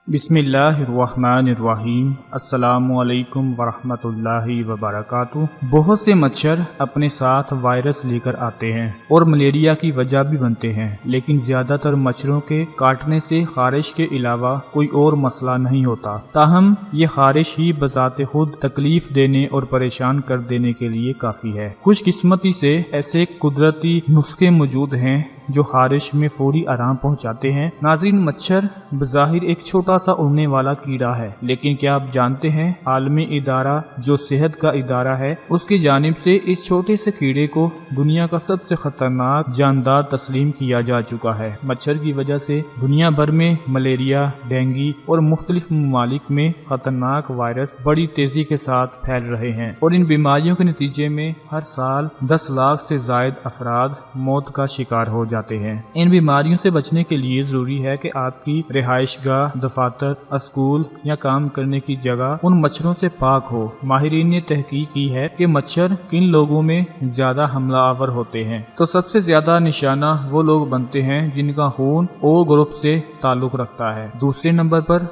بسم اللہ الرحمن الرحیم۔ السلام علیکم ورحمۃ اللہ وبرکاتہ۔ بہت سے مچھر اپنے ساتھ وائرس لے کر آتے ہیں اور ملیریا کی وجہ بھی بنتے ہیں، لیکن زیادہ تر مچھروں کے کاٹنے سے خارش کے علاوہ کوئی اور مسئلہ نہیں ہوتا۔ تاہم یہ خارش ہی بذات خود تکلیف دینے اور پریشان کر دینے کے لیے کافی ہے۔ خوش قسمتی سے ایسے قدرتی نسخے موجود ہیں جو خارش میں فوری آرام پہنچاتے ہیں۔ ناظرین، مچھر بظاہر ایک چھوٹا سا اڑنے والا کیڑا ہے، لیکن کیا آپ جانتے ہیں عالمی ادارہ جو صحت کا ادارہ ہے، اس کی جانب سے اس چھوٹے سے کیڑے کو دنیا کا سب سے خطرناک جاندار تسلیم کیا جا چکا ہے۔ مچھر کی وجہ سے دنیا بھر میں ملیریا، ڈینگی اور مختلف ممالک میں خطرناک وائرس بڑی تیزی کے ساتھ پھیل رہے ہیں، اور ان بیماریوں کے نتیجے میں ہر سال 10 لاکھ سے زائد افراد موت کا شکار ہو جاتے ہیں۔ ان بیماریوں سے بچنے کے لیے ضروری ہے کہ آپ کی رہائش گاہ، دفاتر، اسکول یا کام کرنے کی جگہ ان مچھروں سے پاک ہو۔ ماہرین نے تحقیق کی ہے کہ مچھر کن لوگوں میں زیادہ حملہ آور ہوتے ہیں، تو سب سے زیادہ نشانہ وہ لوگ بنتے ہیں جن کا خون او گروپ سے تعلق رکھتا ہے، دوسرے نمبر پر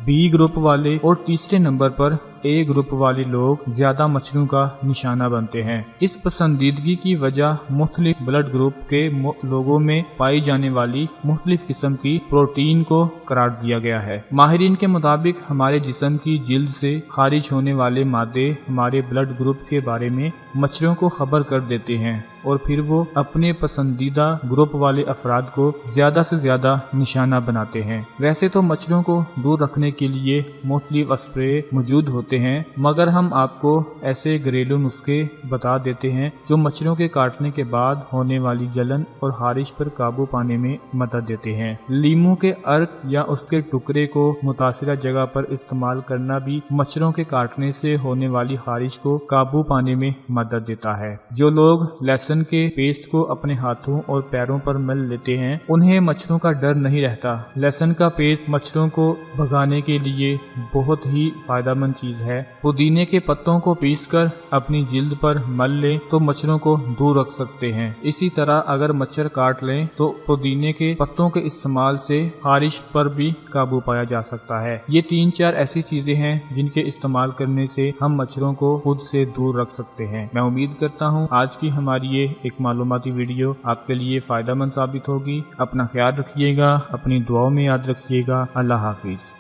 بی گروپ والے اور تیسرے نمبر پر اے گروپ والے لوگ زیادہ مچھروں کا نشانہ بنتے ہیں۔ اس پسندیدگی کی وجہ مختلف بلڈ گروپ کے لوگوں میں پائی جانے والی مختلف قسم کی پروٹین کو قرار دیا گیا ہے۔ ماہرین کے مطابق ہمارے جسم کی جلد سے خارج ہونے والے مادے ہمارے بلڈ گروپ کے بارے میں مچھروں کو خبر کر دیتے ہیں، اور پھر وہ اپنے پسندیدہ گروپ والے افراد کو زیادہ سے زیادہ نشانہ بناتے ہیں۔ ویسے تو مچھروں کو دور رکھنے کے لیے مختلف اسپرے موجود ہوتے ہیں، مگر ہم آپ کو ایسے گھریلو نسخے بتا دیتے ہیں جو مچھروں کے کاٹنے کے بعد ہونے والی جلن اور خارش پر قابو پانے میں مدد دیتے ہیں۔ لیموں کے عرق یا اس کے ٹکڑے کو متاثرہ جگہ پر استعمال کرنا بھی مچھروں کے کاٹنے سے ہونے والی خارش کو قابو پانے میں مدد دیتا ہے۔ جو لوگ لہسن کے پیسٹ کو اپنے ہاتھوں اور پیروں پر مل لیتے ہیں، انہیں مچھروں کا ڈر نہیں رہتا۔ لہسن کا پیسٹ مچھروں کو بھگانے کے لیے بہت ہی فائدہ مند چیز ہے۔ پودینے کے پتوں کو پیس کر اپنی جلد پر مل لیں تو مچھروں کو دور رکھ سکتے ہیں۔ اسی طرح اگر مچھر کاٹ لیں تو پودینے کے پتوں کے استعمال سے خارش پر بھی قابو پایا جا سکتا ہے۔ یہ 3-4 ایسی چیزیں ہیں جن کے استعمال کرنے سے ہم مچھروں کو خود سے دور رکھ سکتے ہیں۔ میں امید کرتا ہوں آج کی ہماری یہ ایک معلوماتی ویڈیو آپ کے لیے فائدہ مند ثابت ہوگی۔ اپنا خیال رکھیے گا، اپنی دعاؤں میں یاد رکھیے گا۔ اللہ حافظ۔